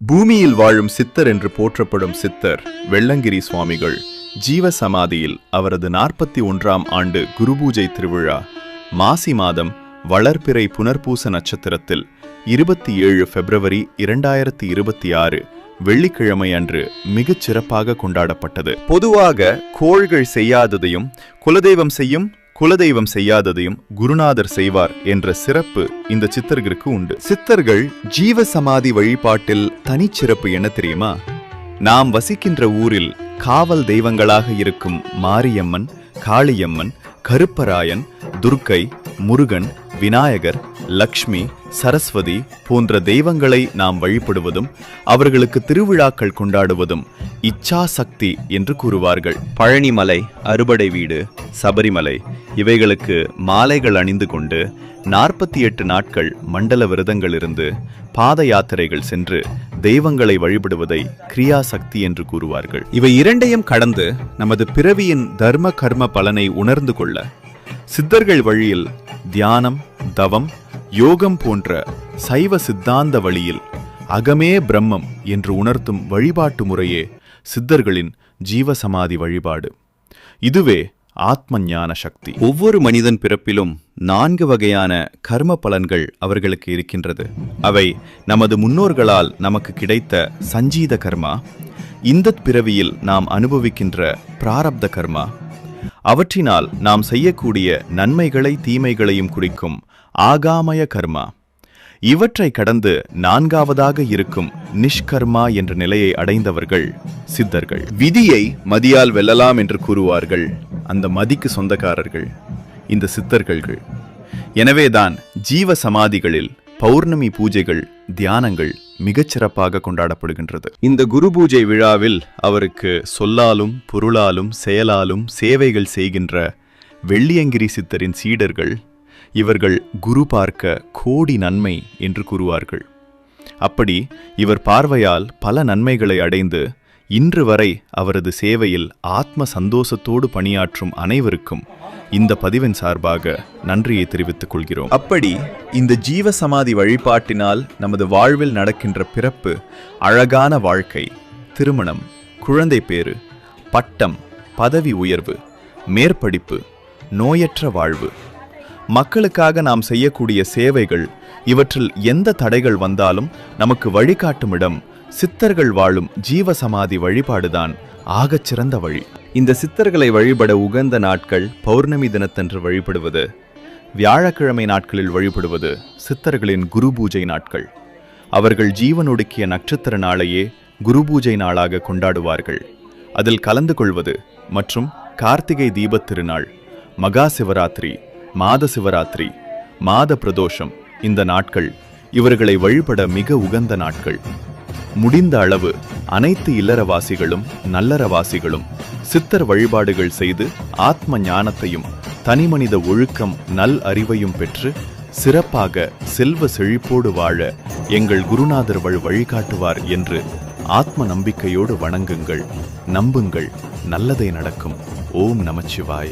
பூமியில் வாழும் சித்தர் என்று போற்றப்படும் சித்தர் வெள்ளங்கிரி சுவாமிகள் ஜீவ சமாதியில் அவரது 41ஆம் ஆண்டு குருபூஜை திருவிழா மாசி மாதம் வளர்பிறை புனர்பூச நட்சத்திரத்தில் 27 பிப்ரவரி 2026 வெள்ளிக்கிழமை அன்று மிகச் சிறப்பாக கொண்டாடப்பட்டது. பொதுவாக கோள்கள் செய்யாததையும் குலதெய்வம் செய்யாததையும் குருநாதர் செய்வார் என்ற சிறப்பு இந்த சித்தர்களுக்கு உண்டு. சித்தர்கள் ஜீவ சமாதி வழிபாட்டில் தனிச்சிறப்பு என்ன தெரியுமா? நாம் வசிக்கின்ற ஊரில் காவல் தெய்வங்களாக இருக்கும் மாரியம்மன், காளியம்மன், கருப்பராயன், துர்க்கை, முருகன், விநாயகர், லக்ஷ்மி, சரஸ்வதி போன்ற தெய்வங்களை நாம் வழிபடுவதும் அவர்களுக்கு திருவிழாக்கள் கொண்டாடுவதும் இச்சா சக்தி என்று கூறுவார்கள். பழனிமலை, அறுபடை வீடு, சபரிமலை இவைகளுக்கு மாலைகள் அணிந்து கொண்டு 48 நாட்கள் மண்டல விரதங்கள் இருந்து பாத யாத்திரைகள் சென்று தெய்வங்களை வழிபடுவதை கிரியா சக்தி என்று கூறுவார்கள். இவை இரண்டையும் கடந்து நமது பிறவியின் தர்ம கர்ம பலனை உணர்ந்து கொள்ள சித்தர்கள் வழியில் தியானம், தவம், யோகம் போன்ற சைவ சித்தாந்த வழியில் அகமே பிரம்மம் என்று உணர்த்தும் வழிபாட்டு முறையே சித்தர்களின் ஜீவசமாதி வழிபாடு. இதுவே ஆத்ம ஞான சக்தி. ஒவ்வொரு மனிதன் பிறப்பிலும் 4 வகையான கர்ம பலன்கள் அவர்களுக்கு இருக்கின்றது. அவை நமது முன்னோர்களால் நமக்கு கிடைத்த சஞ்சீத கர்மா, இந்த பிறவியில் நாம் அனுபவிக்கின்ற பிராரப்த கர்மா, அவற்றினால் நாம் செய்யக்கூடிய நன்மைகளை தீமைகளையும் குறிக்கும் ஆகாமய கர்மா. இவற்றை கடந்து 4வதாக இருக்கும் நிஷ்கர்மா என்ற நிலையை அடைந்தவர்கள் சித்தர்கள். விதியை மதியால் வெல்லலாம் என்று கூறுவார்கள். அந்த மதிக்கு சொந்தக்காரர்கள் இந்த சித்தர்கள். எனவேதான் ஜீவ சமாதிகளில் பௌர்ணமி பூஜைகள், தியானங்கள் மிகச்சிறப்பாக கொண்டாடப்படுகின்றது. இந்த குரு பூஜை விழாவில் அவருக்கு சொல்லாலும் பொருளாலும் செயலாலும் சேவைகள் செய்கின்ற வெள்ளியங்கிரி சித்தரின் சீடர்கள் இவர்கள் குரு பார்க்க கோடி நன்மை என்று கூறுவார்கள். அப்படி இவர் பார்வையால் பல நன்மைகளை அடைந்து இன்று வரை அவரது சேவையில் ஆத்ம சந்தோஷத்தோடு பணியாற்றும் அனைவருக்கும் இந்த பதிவின் சார்பாக நன்றியை தெரிவித்துக் கொள்கிறோம். அப்படி இந்த ஜீவ சமாதி வழிபாட்டினால் நமது வாழ்வில் நடக்கின்ற பிறப்பு, அழகான வாழ்க்கை, திருமணம், குழந்தை பேறு, பட்டம், பதவி உயர்வு, மேற்படிப்பு, நோயற்ற வாழ்வு, மக்களுக்காக நாம் செய்யக்கூடிய சேவைகள், இவற்றில் எந்த தடைகள் வந்தாலும் நமக்கு வழிகாட்டும் இடம் சித்தர்கள் வாழும் ஜீவசமாதி வழிபாடுதான் ஆகச்சிறந்த வழி. இந்த சித்தர்களை வழிபட உகந்த நாட்கள் பௌர்ணமி தினத்தன்று வழிபடுவது, வியாழக்கிழமை நாட்களில் வழிபடுவது சித்தர்களின் குரு பூஜை நாட்கள். அவர்கள் ஜீவனொடுக்கிய நட்சத்திர நாளையே குரு பூஜை நாளாக கொண்டாடுவார்கள். அதில் கலந்து கொள்வது மற்றும் கார்த்திகை தீபத் திருநாள், மகா சிவராத்திரி, மாத சிவராத்திரி, மாத பிரதோஷம் இந்த நாட்கள் இவர்களை வழிபட மிக உகந்த நாட்கள். முடிந்த அளவு அனைத்து இல்லறவாசிகளும் நல்லறவாசிகளும் சித்தர் வழிபாடுகள் செய்து ஆத்ம ஞானத்தையும் தனிமனித ஒழுக்கம், நல் அறிவையும் பெற்று சிறப்பாக செல்வ செழிப்போடு வாழ எங்கள் குருநாதர் வழிகாட்டுவார் என்று ஆத்ம நம்பிக்கையோடு வணங்குங்கள், நம்புங்கள், நல்லதே நடக்கும். ஓம் நமச்சிவாய.